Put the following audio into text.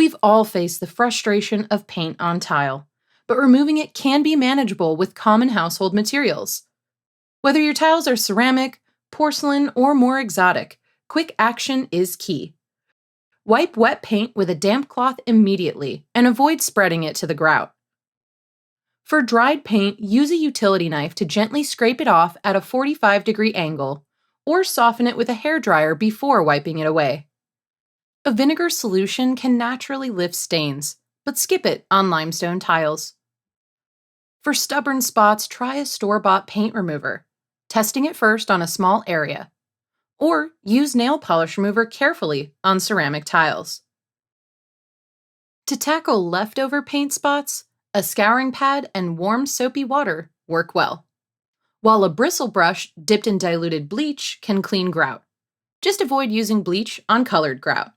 We've all faced the frustration of paint on tile, but removing it can be manageable with common household materials. Whether your tiles are ceramic, porcelain, or more exotic, quick action is key. Wipe wet paint with a damp cloth immediately and avoid spreading it to the grout. For dried paint, use a utility knife to gently scrape it off at a 45-degree angle, or soften it with a hairdryer before wiping it away. A vinegar solution can naturally lift stains, but skip it on limestone tiles. For stubborn spots, try a store-bought paint remover, testing it first on a small area, or use nail polish remover carefully on ceramic tiles. To tackle leftover paint spots, a scouring pad and warm soapy water work well, while a bristle brush dipped in diluted bleach can clean grout. Just avoid using bleach on colored grout.